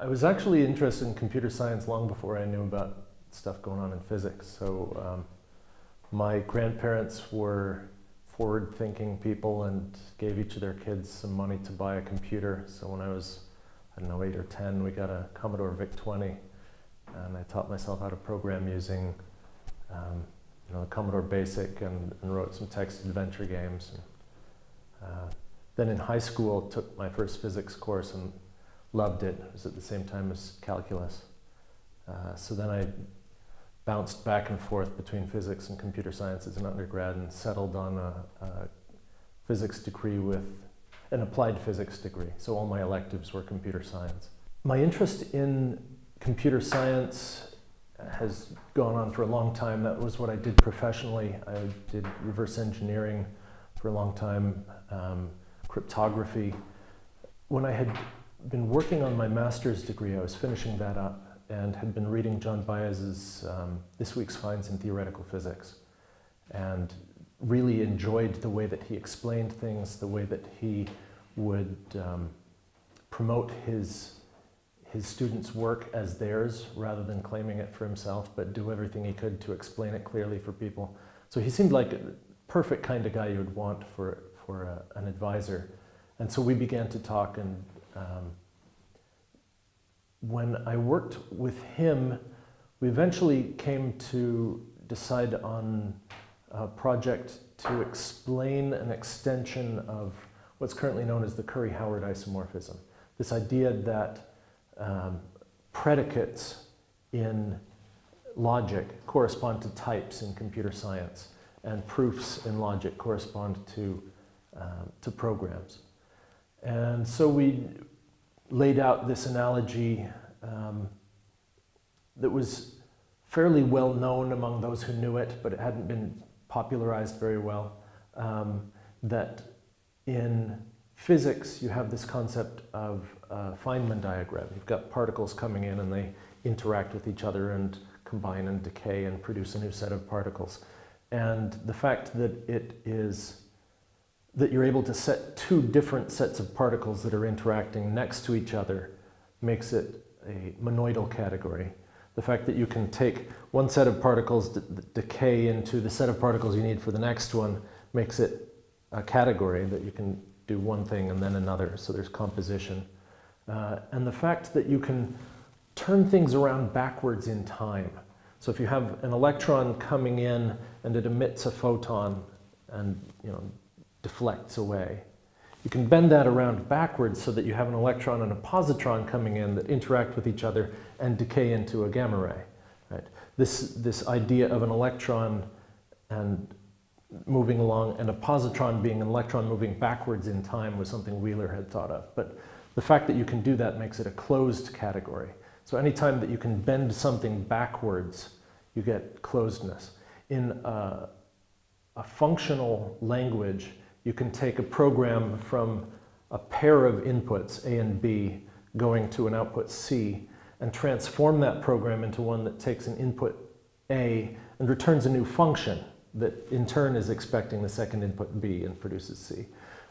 I was actually interested in computer science long before I knew about stuff going on in physics. So my grandparents were forward-thinking people and gave each of their kids some money to buy a computer. So when I was, I don't know, 8 or 10, we got a Commodore VIC-20, and I taught myself how to program using the Commodore BASIC and wrote some text adventure games. Then in high school, took my first physics course and loved it. It was at the same time as calculus. So then I bounced back and forth between physics and computer science as an undergrad and settled on a physics degree with an applied physics degree. So all my electives were computer science. My interest in computer science has gone on for a long time. That was what I did professionally. I did reverse engineering for a long time, cryptography. When I had been working on my master's degree, I was finishing that up and had been reading John Baez's This Week's Finds in Theoretical Physics, and really enjoyed the way that he explained things, the way that he would promote his students' work as theirs rather than claiming it for himself, but do everything he could to explain it clearly for people. So he seemed like a perfect kind of guy you would want for an advisor. And so we began to talk, and when I worked with him, we eventually came to decide on a project to explain an extension of what's currently known as the Curry-Howard isomorphism. This idea that predicates in logic correspond to types in computer science, and proofs in logic correspond to programs. And so we laid out this analogy that was fairly well known among those who knew it, but it hadn't been popularized very well, that in physics you have this concept of a Feynman diagram. You've got particles coming in and they interact with each other and combine and decay and produce a new set of particles. And the fact that you're able to set two different sets of particles that are interacting next to each other makes it a monoidal category. The fact that you can take one set of particles decay into the set of particles you need for the next one makes it a category that you can do one thing and then another, so there's composition. And the fact that you can turn things around backwards in time. So if you have an electron coming in and it emits a photon and deflects away, you can bend that around backwards so that you have an electron and a positron coming in that interact with each other and decay into a gamma ray. Right? This idea of an electron and moving along and a positron being an electron moving backwards in time was something Wheeler had thought of. But the fact that you can do that makes it a closed category. So anytime that you can bend something backwards, you get closedness. In a functional language, you can take a program from a pair of inputs, A and B, going to an output C, and transform that program into one that takes an input A and returns a new function that in turn is expecting the second input B and produces C.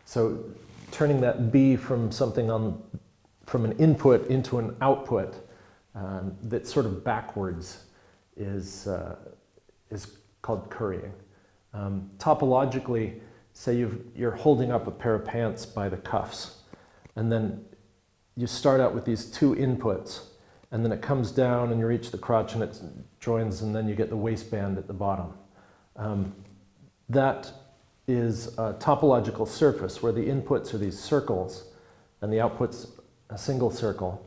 So turning that B from from an input into an output that's sort of backwards is called currying. Topologically, say you're holding up a pair of pants by the cuffs, and then you start out with these two inputs, and then it comes down and you reach the crotch and it joins, and then you get the waistband at the bottom. That is a topological surface where the inputs are these circles and the outputs a single circle.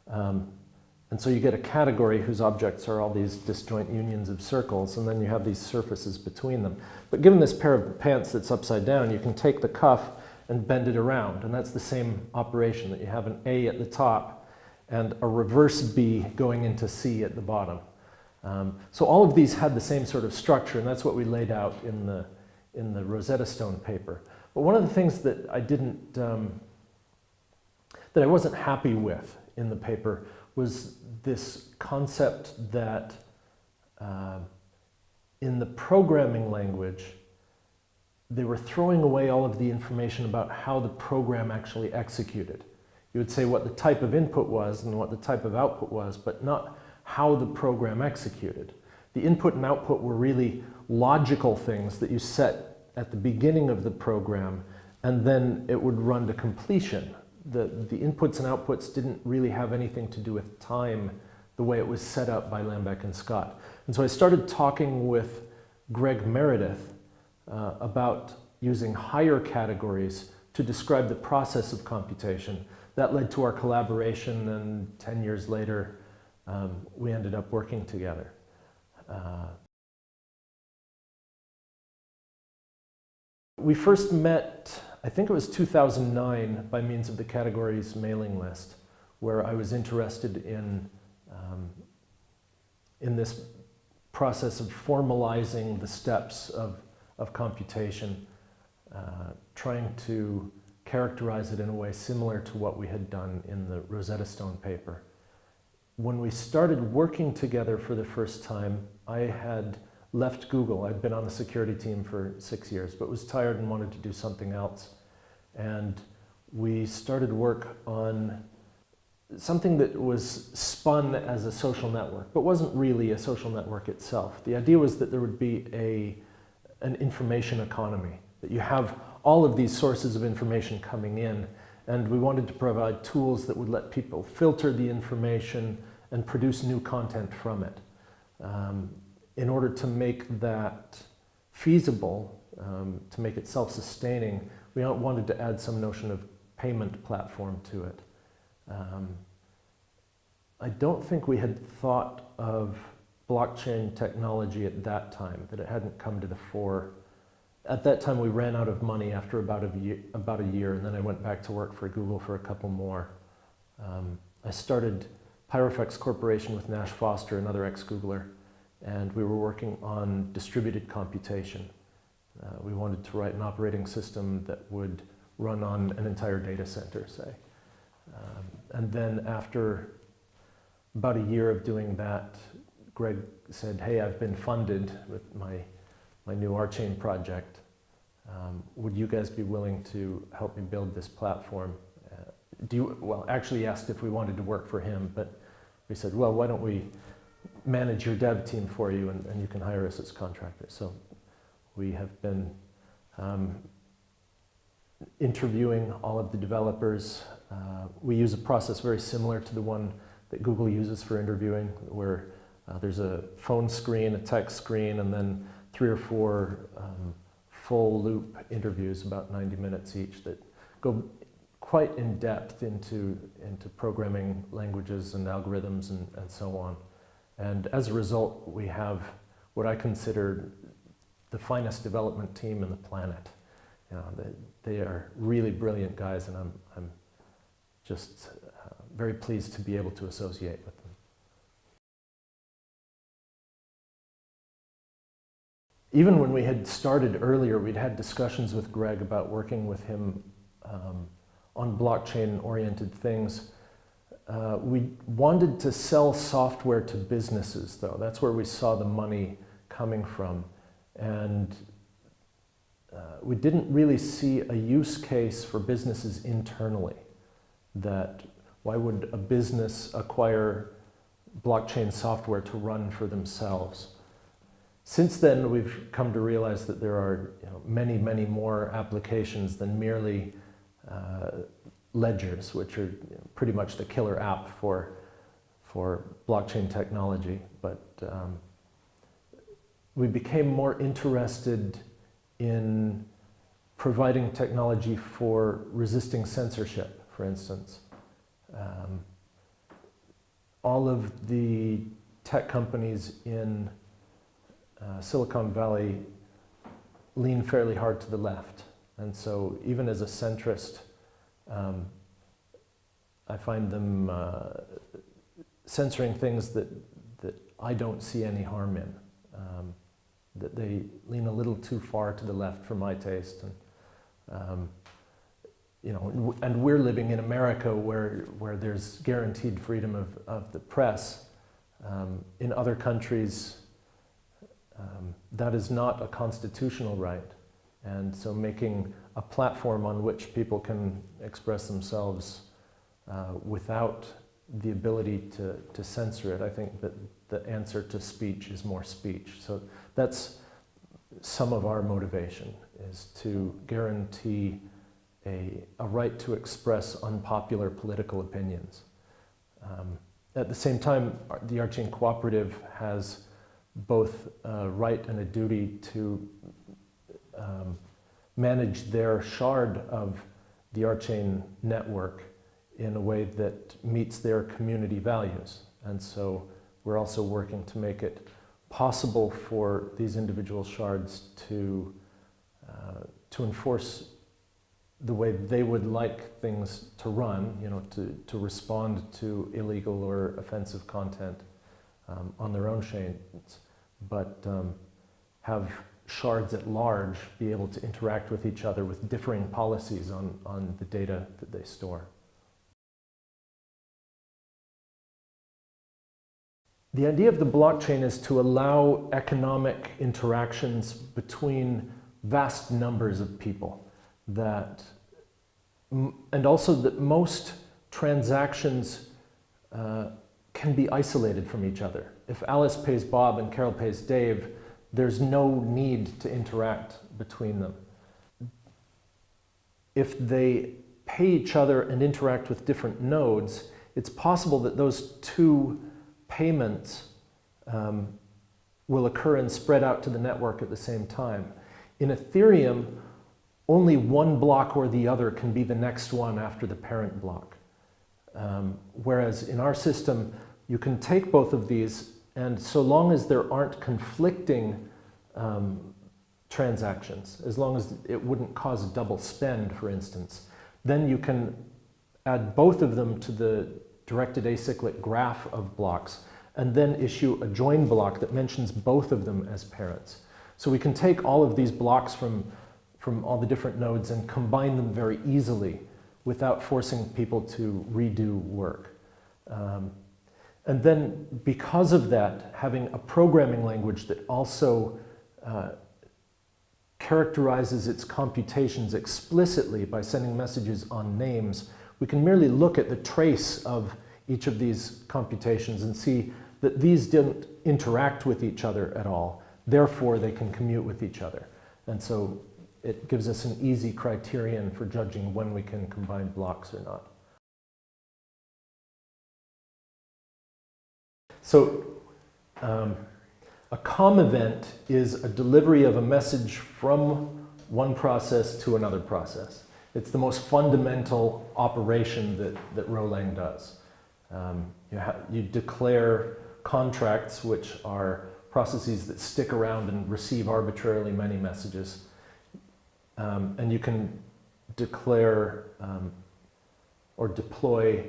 And so you get a category whose objects are all these disjoint unions of circles, and then you have these surfaces between them. But given this pair of pants that's upside down, you can take the cuff and bend it around, and that's the same operation, that you have an A at the top and a reverse B going into C at the bottom. So all of these had the same sort of structure, and that's what we laid out in the Rosetta Stone paper. But one of the things that I wasn't happy with in the paper was this concept that in the programming language, they were throwing away all of the information about how the program actually executed. You would say what the type of input was and what the type of output was, but not how the program executed. The input and output were really logical things that you set at the beginning of the program, and then it would run to completion. The inputs and outputs didn't really have anything to do with time the way it was set up by Lambeck and Scott. And so I started talking with Greg Meredith about using higher categories to describe the process of computation. That led to our collaboration, and 10 years later, we ended up working together. We first met, I think it was 2009, by means of the categories mailing list, where I was interested in this process of formalizing the steps of computation, trying to characterize it in a way similar to what we had done in the Rosetta Stone paper. When we started working together for the first time, I had left Google. I'd been on the security team for 6 years, but was tired and wanted to do something else. And we started work on something that was spun as a social network, but wasn't really a social network itself. The idea was that there would be an information economy, that you have all of these sources of information coming in, and we wanted to provide tools that would let people filter the information and produce new content from it. In order to make that feasible, to make it self-sustaining, we wanted to add some notion of payment platform to it. I don't think we had thought of blockchain technology at that time, that it hadn't come to the fore. At that time, we ran out of money after about a year, and then I went back to work for Google for a couple more. I started Pyrofex Corporation with Nash Foster, another ex-Googler, and we were working on distributed computation. We wanted to write an operating system that would run on an entire data center, say. And then after about a year of doing that, Greg said, "Hey, I've been funded with my new RCON project. Would you guys be willing to help me build this platform?" Well, actually he asked if we wanted to work for him, but we said, well, why don't we manage your dev team for you, and you can hire us as contractors. So we have been interviewing all of the developers. We use a process very similar to the one that Google uses for interviewing, where there's a phone screen, a text screen, and then 3 or 4 full loop interviews, about 90 minutes each, that go quite in depth into programming languages and algorithms and so on. And as a result, we have what I consider the finest development team on the planet. You know, they are really brilliant guys, and I'm just very pleased to be able to associate with them. Even when we had started earlier, we'd had discussions with Greg about working with him on blockchain-oriented things. We wanted to sell software to businesses, though. That's where we saw the money coming from. And we didn't really see a use case for businesses internally. That why would a business acquire blockchain software to run for themselves? Since then, we've come to realize that there are many, many more applications than merely ledgers, which are pretty much the killer app for blockchain technology. But we became more interested in providing technology for resisting censorship, for instance. All of the tech companies in Silicon Valley lean fairly hard to the left. And so even as a centrist, I find them censoring things that I don't see any harm in. That they lean a little too far to the left for my taste. And, and we're living in America where there's guaranteed freedom of the press. In other countries, that is not a constitutional right. And so making a platform on which people can express themselves without the ability to censor it. I think that the answer to speech is more speech. So that's some of our motivation, is to guarantee a right to express unpopular political opinions. At the same time, the RCON Cooperative has both a right and a duty to manage their shard of the RCON network in a way that meets their community values. And so we're also working to make it possible for these individual shards to enforce the way they would like things to run, you know, to respond to illegal or offensive content on their own chains, but have shards at large be able to interact with each other with differing policies on the data that they store. The idea of the blockchain is to allow economic interactions between vast numbers of people, and also that most transactions can be isolated from each other. If Alice pays Bob and Carol pays Dave, there's no need to interact between them. If they pay each other and interact with different nodes, it's possible that those two payments will occur and spread out to the network at the same time. In Ethereum, only one block or the other can be the next one after the parent block. Whereas in our system, you can take both of these, and so long as there aren't conflicting transactions, as long as it wouldn't cause a double spend, for instance, then you can add both of them to the directed acyclic graph of blocks, and then issue a join block that mentions both of them as parents. So we can take all of these blocks from all the different nodes and combine them very easily without forcing people to redo work. And then because of that, having a programming language that also characterizes its computations explicitly by sending messages on names, we can merely look at the trace of each of these computations and see that these didn't interact with each other at all. Therefore, they can commute with each other. And so it gives us an easy criterion for judging when we can combine blocks or not. So a COM event is a delivery of a message from one process to another process. It's the most fundamental operation that Rolang does. You declare contracts, which are processes that stick around and receive arbitrarily many messages. And you can declare or deploy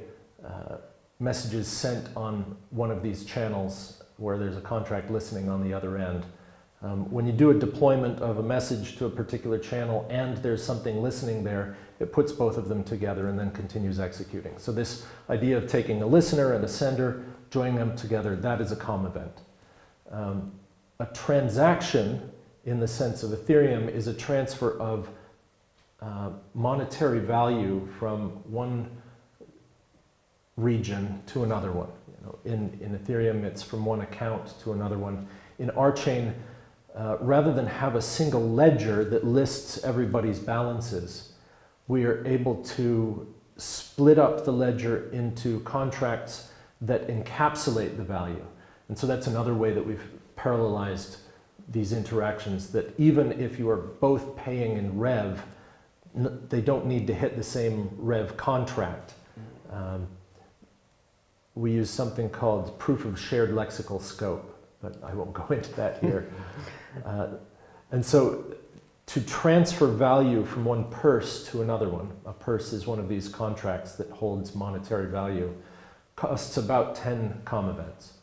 messages sent on one of these channels where there's a contract listening on the other end. When you do a deployment of a message to a particular channel and there's something listening there, it puts both of them together and then continues executing. So this idea of taking a listener and a sender, joining them together, that is a COM event. A transaction, in the sense of Ethereum, is a transfer of monetary value from one region to another one. You know, in Ethereum, it's from one account to another one. In our chain, rather than have a single ledger that lists everybody's balances, we are able to split up the ledger into contracts that encapsulate the value. And so that's another way that we've parallelized these interactions, that even if you are both paying in Rev, they don't need to hit the same Rev contract. We use something called proof of shared lexical scope, but I won't go into that here. And so to transfer value from one purse to another one, a purse is one of these contracts that holds monetary value, costs about 10 COM events.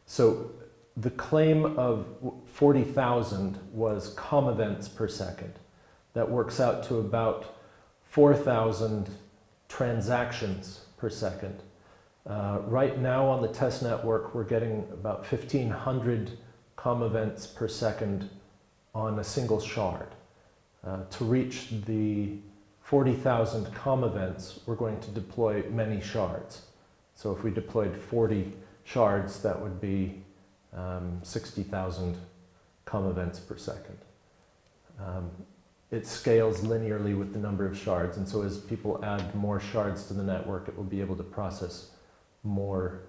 So the claim of 40,000 was COM events per second. That works out to about 4,000 transactions per second. Right now on the test network, we're getting about 1,500 COM events per second on a single shard. To reach the 40,000 COM events, we're going to deploy many shards. So if we deployed 40 shards, that would be 60,000 COM events per second. It scales linearly with the number of shards, and so as people add more shards to the network, it will be able to process more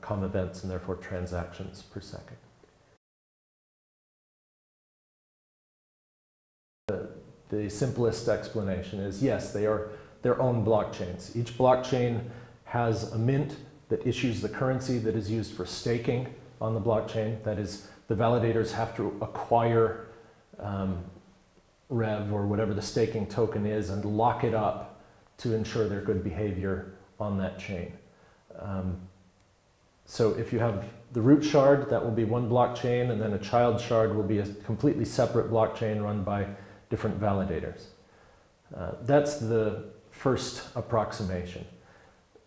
COM events and therefore transactions per second. The simplest explanation is, yes, they are their own blockchains. Each blockchain has a mint that issues the currency that is used for staking on the blockchain. That is, the validators have to acquire Rev, or whatever the staking token is, and lock it up to ensure their good behavior on that chain. So if you have the root shard, that will be one blockchain, and then a child shard will be a completely separate blockchain run by different validators. That's the first approximation.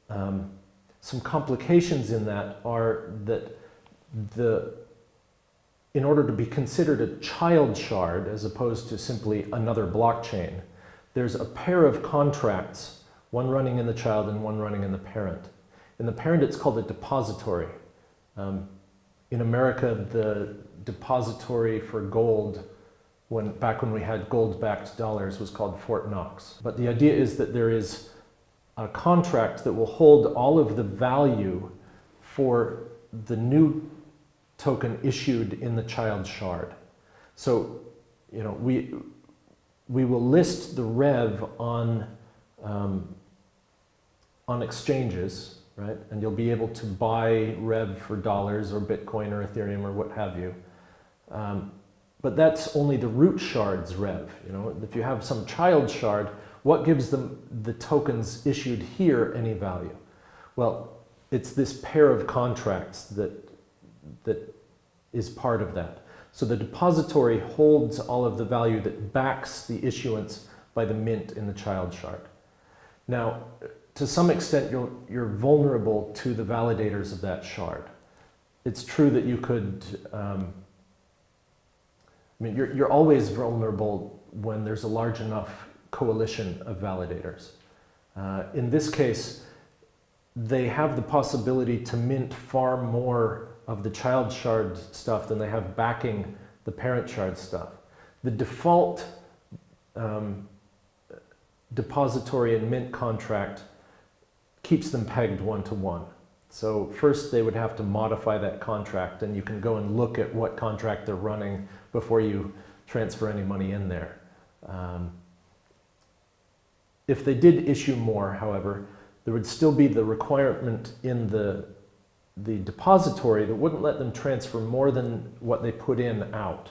Some complications in that are that in order to be considered a child shard, as opposed to simply another blockchain, there's a pair of contracts, one running in the child and one running in the parent. In the parent, it's called a depository. In America, the depository for gold, back when we had gold-backed dollars, was called Fort Knox. But the idea is that there is a contract that will hold all of the value for the new token issued in the child shard. So, you know, we will list the Rev on exchanges, right? And you'll be able to buy Rev for dollars or Bitcoin or Ethereum or what have you. But that's only the root shard's Rev. You know, if you have some child shard, what gives them the tokens issued here any value? Well, it's this pair of contracts that is part of that. So the depository holds all of the value that backs the issuance by the mint in the child shard. Now, to some extent, you're vulnerable to the validators of that shard. It's true that you could, I mean, you're always vulnerable when there's a large enough coalition of validators. In this case, they have the possibility to mint far more of the child shard stuff than they have backing the parent shard stuff. The default depository and mint contract keeps them pegged one-to-one. So first they would have to modify that contract, and you can go and look at what contract they're running before you transfer any money in there. If they did issue more, however, there would still be the requirement in the depository that wouldn't let them transfer more than what they put in out.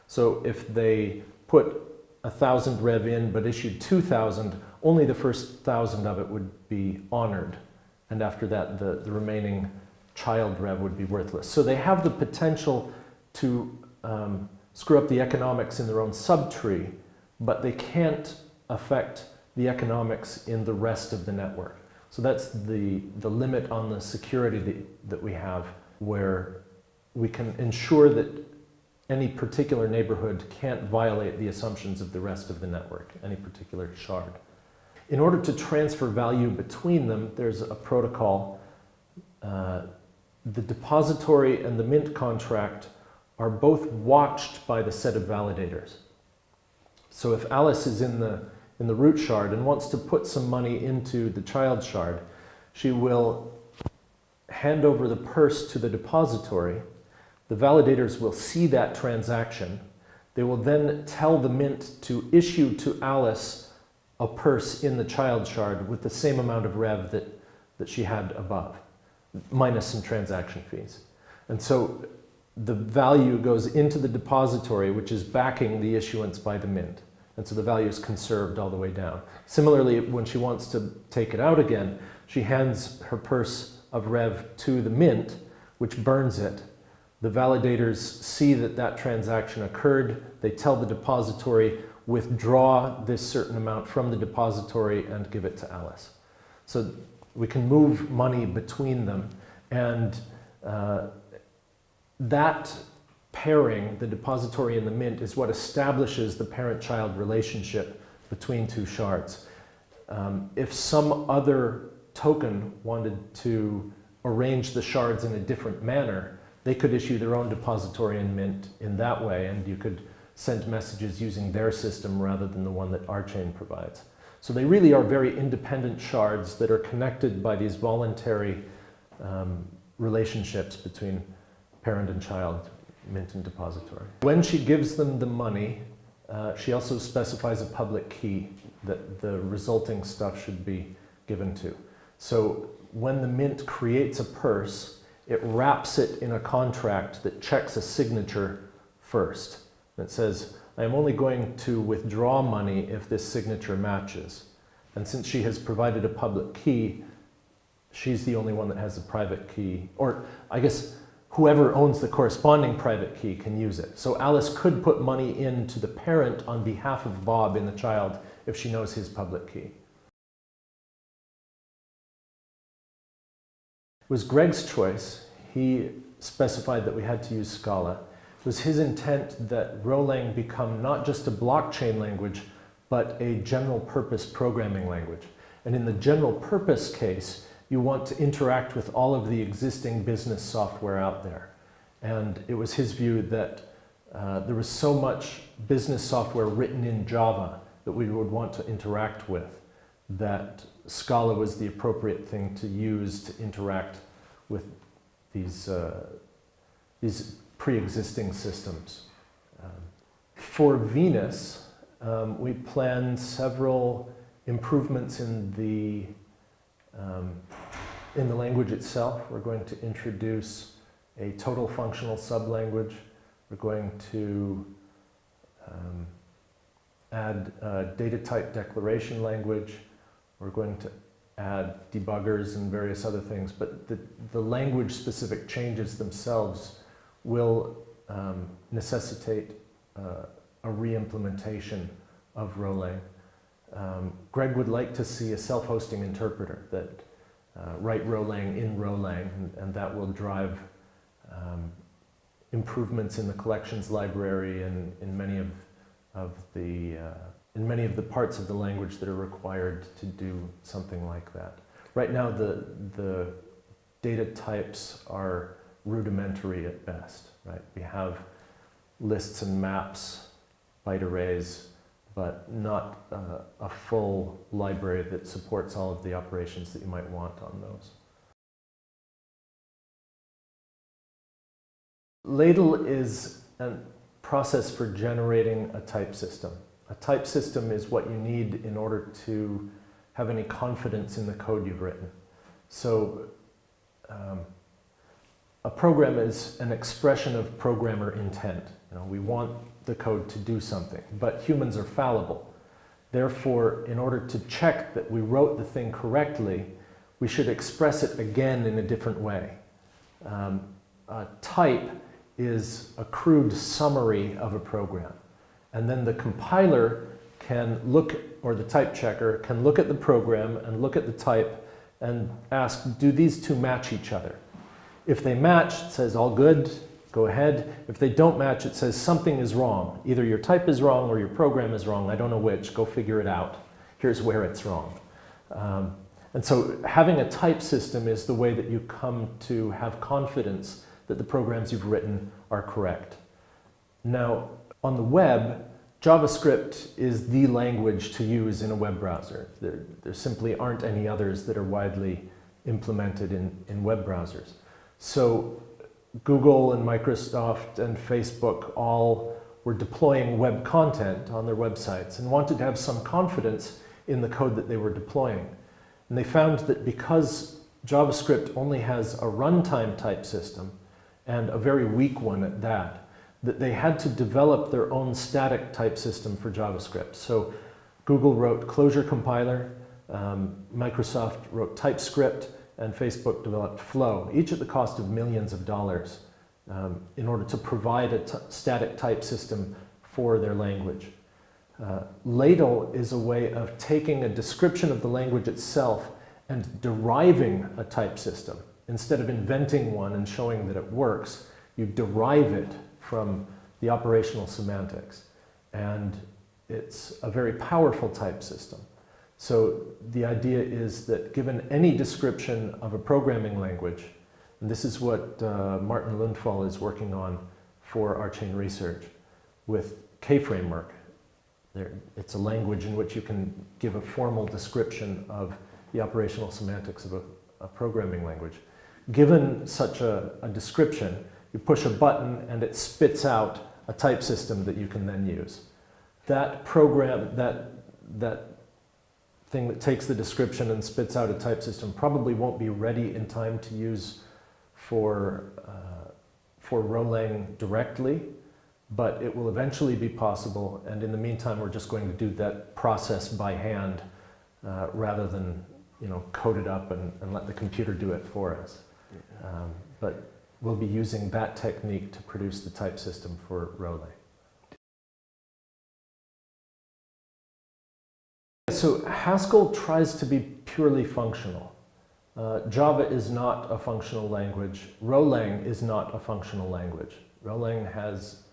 So if they put 1,000 Rev in but issued 2,000, only the first 1,000 of it would be honored. And after that, the remaining child Rev would be worthless. So they have the potential to screw up the economics in their own subtree, but they can't affect the economics in the rest of the network. So that's the limit on the security that we have, where we can ensure that any particular neighborhood can't violate the assumptions of the rest of the network, any particular shard. In order to transfer value between them, there's a protocol. The depository and the mint contract are both watched by the set of validators. So if Alice is in the root shard and wants to put some money into the child shard, she will hand over the purse to the depository. The validators will see that transaction. They will then tell the mint to issue to Alice a purse in the child shard with the same amount of Rev that she had above, minus some transaction fees. And so the value goes into the depository, which is backing the issuance by the mint. And so the value is conserved all the way down. Similarly, when she wants to take it out again, she hands her purse of Rev to the mint, which burns it. The validators see that that transaction occurred. They tell the depository, withdraw this certain amount from the depository and give it to Alice. So we can move money between them, and that pairing, the depository and the mint, is what establishes the parent-child relationship between two shards. If some other token wanted to arrange the shards in a different manner, they could issue their own depository and mint in that way, and you could send messages using their system rather than the one that RChain provides. So they really are very independent shards that are connected by these voluntary relationships between parent and child, mint and depository. When she gives them the money, she also specifies a public key that the resulting stuff should be given to. So when the mint creates a purse, it wraps it in a contract that checks a signature first. It says, I am only going to withdraw money if this signature matches. And since she has provided a public key, she's the only one that has a private key. Or I guess whoever owns the corresponding private key can use it. So Alice could put money into the parent on behalf of Bob in the child if she knows his public key. It was Greg's choice. He specified that we had to use Scala. It was his intent that Rolang become not just a blockchain language, but a general purpose programming language. And in the general purpose case, you want to interact with all of the existing business software out there. And it was his view that there was so much business software written in Java that we would want to interact with, that Scala was the appropriate thing to use to interact with these pre-existing systems. For Venus, we planned several improvements in the language itself. We're going to introduce a total functional sublanguage. We're going to add a data type declaration language. We're going to add debuggers and various other things, but the language-specific changes themselves will necessitate a re-implementation of Rolang. Greg would like to see a self-hosting interpreter that write Rolang in Rolang, and that will drive improvements in the collections library and in many of the parts of the language that are required to do something like that. Right now, the data types are rudimentary at best, right? We have lists and maps, byte arrays, but not a full library that supports all of the operations that you might want on those. Ladle is a process for generating a type system. A type system is what you need in order to have any confidence in the code you've written. So a program is an expression of programmer intent. You know, we want the code to do something, but humans are fallible. Therefore, in order to check that we wrote the thing correctly, we should express it again in a different way. A type is a crude summary of a program. And then the compiler can look, or the type checker can look at the program and look at the type and ask, do these two match each other? If they match, it says all good, go ahead. If they don't match, it says something is wrong. Either your type is wrong or your program is wrong. I don't know which, go figure it out. Here's where it's wrong. And so having a type system is the way that you come to have confidence that the programs you've written are correct. Now, on the web, JavaScript is the language to use in a web browser. There simply aren't any others that are widely implemented in web browsers. So Google and Microsoft and Facebook all were deploying web content on their websites and wanted to have some confidence in the code that they were deploying. And they found that because JavaScript only has a runtime type system, and a very weak one at that, that they had to develop their own static type system for JavaScript. So Google wrote Clojure compiler, Microsoft wrote TypeScript, and Facebook developed Flow, each at the cost of millions of dollars in order to provide a static type system for their language. Ladle is a way of taking a description of the language itself and deriving a type system. Instead of inventing one and showing that it works, you derive it from the operational semantics. And it's a very powerful type system. So the idea is that given any description of a programming language, and this is what Martin Lundfall is working on for RChain research with K-framework. It's a language in which you can give a formal description of the operational semantics of a programming language. Given such a description, you push a button and it spits out a type system that you can then use. That program, that thing that takes the description and spits out a type system probably won't be ready in time to use for Rolang directly, but it will eventually be possible, and in the meantime we're just going to do that process by hand rather than code it up and let the computer do it for us. But we'll be using that technique to produce the type system for Rolang. So Haskell tries to be purely functional. Java is not a functional language. Rolang is not a functional language. Rolang has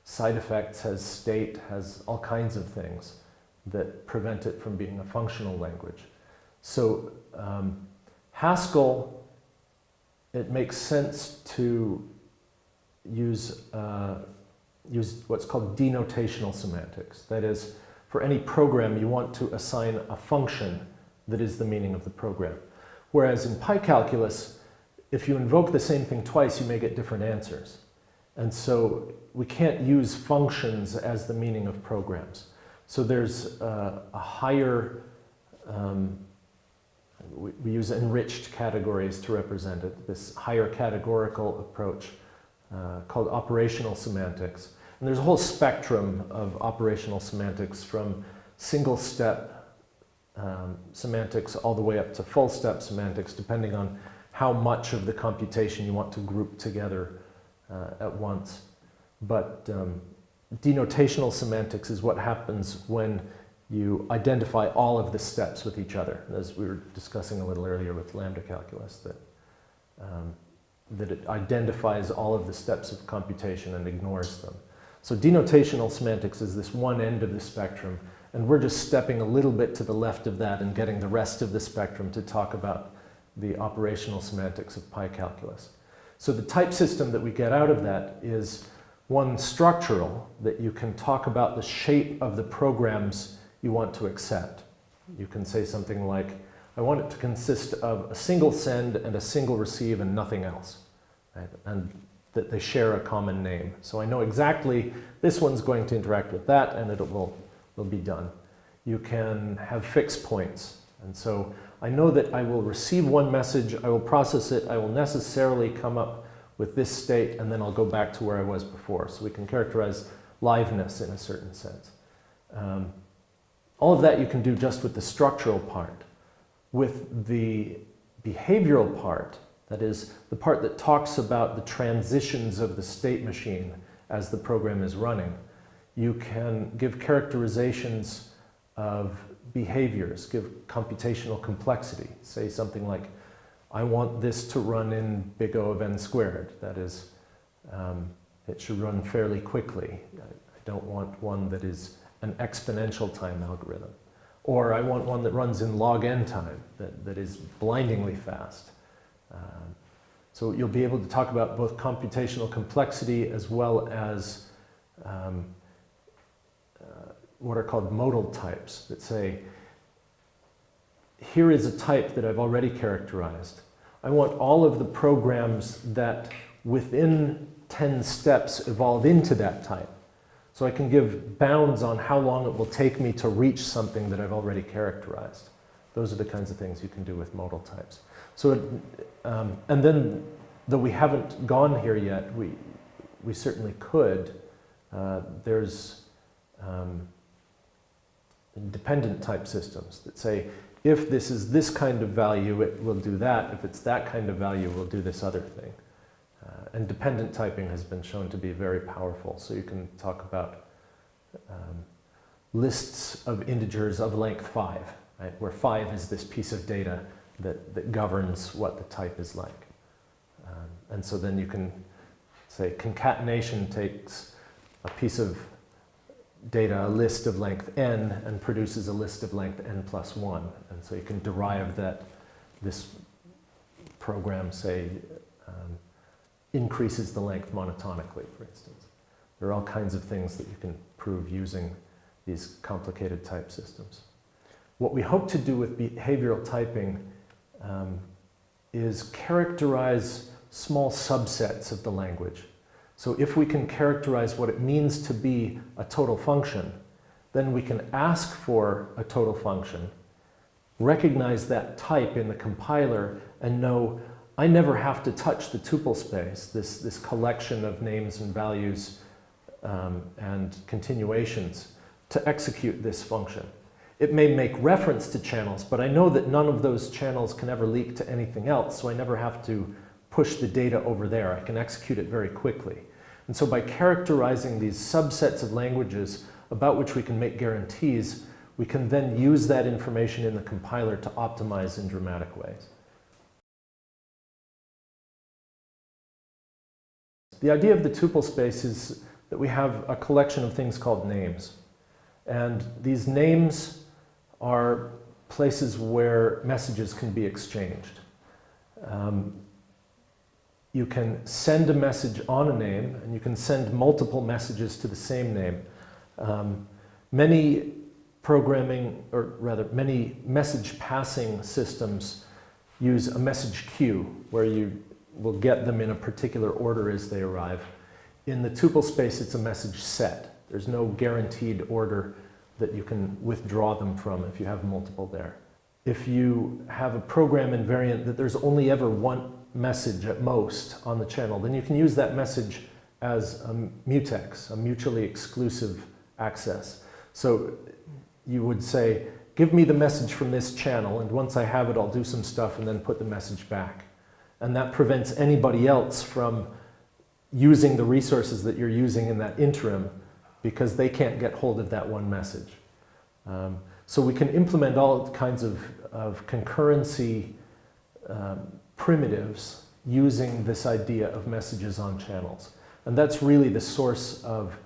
side effects, has state, has all kinds of things that prevent it from being a functional language. So Haskell, it makes sense to use what's called denotational semantics. That is, for any program, you want to assign a function that is the meaning of the program. Whereas in PyCalculus, if you invoke the same thing twice, you may get different answers. And so we can't use functions as the meaning of programs. So there's a higher, we use enriched categories to represent it, this higher categorical approach called operational semantics. And there's a whole spectrum of operational semantics from single-step semantics all the way up to full-step semantics, depending on how much of the computation you want to group together at once. But denotational semantics is what happens when you identify all of the steps with each other, as we were discussing a little earlier with lambda calculus, that it identifies all of the steps of computation and ignores them. So denotational semantics is this one end of the spectrum, and we're just stepping a little bit to the left of that and getting the rest of the spectrum to talk about the operational semantics of PyCalculus. So the type system that we get out of that is one structural, that you can talk about the shape of the programs you want to accept. You can say something like, I want it to consist of a single send and a single receive and nothing else, right? And that they share a common name. So I know exactly this one's going to interact with that, and it will be done. You can have fixed points. And so I know that I will receive one message, I will process it, I will necessarily come up with this state, and then I'll go back to where I was before. So we can characterize liveness in a certain sense. All of that you can do just with the structural part. With the behavioral part, that is, the part that talks about the transitions of the state machine as the program is running, you can give characterizations of behaviors, give computational complexity. Say something like, I want this to run in big O of n squared. That is, it should run fairly quickly. I don't want one that is an exponential time algorithm. Or I want one that runs in log n time, that is blindingly fast. So you'll be able to talk about both computational complexity as well as what are called modal types that say, here is a type that I've already characterized. I want all of the programs that within 10 steps evolve into that type. So I can give bounds on how long it will take me to reach something that I've already characterized. Those are the kinds of things you can do with modal types. So, and then, though we haven't gone here yet, we certainly could. There's dependent type systems that say, if this is this kind of value, it will do that. If it's that kind of value, it will do this other thing. And dependent typing has been shown to be very powerful. So you can talk about lists of integers of length 5, right? Where 5 is this piece of data that governs what the type is like. And so then you can say concatenation takes a piece of data, a list of length n, and produces a list of length n plus 1. And so you can derive that this program, say, increases the length monotonically, for instance. There are all kinds of things that you can prove using these complicated type systems. What we hope to do with behavioral typing is characterize small subsets of the language. So if we can characterize what it means to be a total function, then we can ask for a total function, recognize that type in the compiler, and know I never have to touch the tuple space, this collection of names and values and continuations, to execute this function. It may make reference to channels, but I know that none of those channels can ever leak to anything else, so I never have to push the data over there. I can execute it very quickly. And so by characterizing these subsets of languages about which we can make guarantees, we can then use that information in the compiler to optimize in dramatic ways. The idea of the tuple space is that we have a collection of things called names. And these names are places where messages can be exchanged. You can send a message on a name, and you can send multiple messages to the same name. Many programming, or rather many message passing systems use a message queue where you will get them in a particular order as they arrive. In the tuple space, it's a message set. There's no guaranteed order that you can withdraw them from if you have multiple there. If you have a program invariant that there's only ever one message at most on the channel, then you can use that message as a mutex, a mutually exclusive access. So you would say, give me the message from this channel, and once I have it, I'll do some stuff and then put the message back. And that prevents anybody else from using the resources that you're using in that interim because they can't get hold of that one message. So we can implement all kinds of concurrency primitives using this idea of messages on channels. And that's really the source of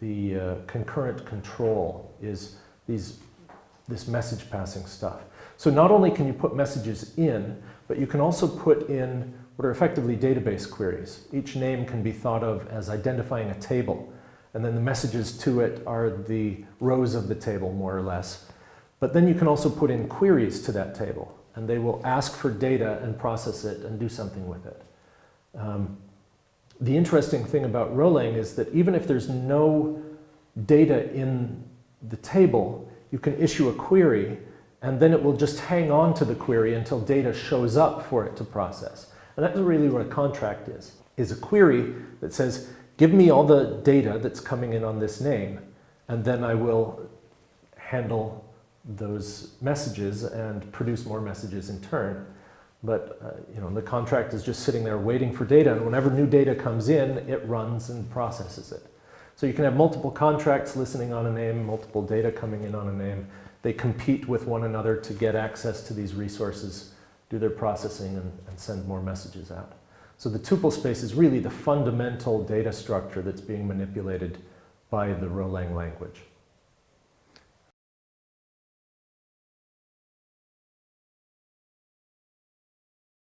the concurrent control, is this message passing stuff. So not only can you put messages in, but you can also put in what are effectively database queries. Each name can be thought of as identifying a table, and then the messages to it are the rows of the table, more or less. But then you can also put in queries to that table, and they will ask for data and process it and do something with it. The interesting thing about Rolang is that even if there's no data in the table, you can issue a query, and then it will just hang on to the query until data shows up for it to process. And that's really what a contract is a query that says, give me all the data that's coming in on this name, and then I will handle those messages and produce more messages in turn. But the contract is just sitting there waiting for data, and whenever new data comes in, it runs and processes it. So you can have multiple contracts listening on a name, multiple data coming in on a name. They compete with one another to get access to these resources, do their processing, and send more messages out. So the tuple space is really the fundamental data structure that's being manipulated by the Rolang language.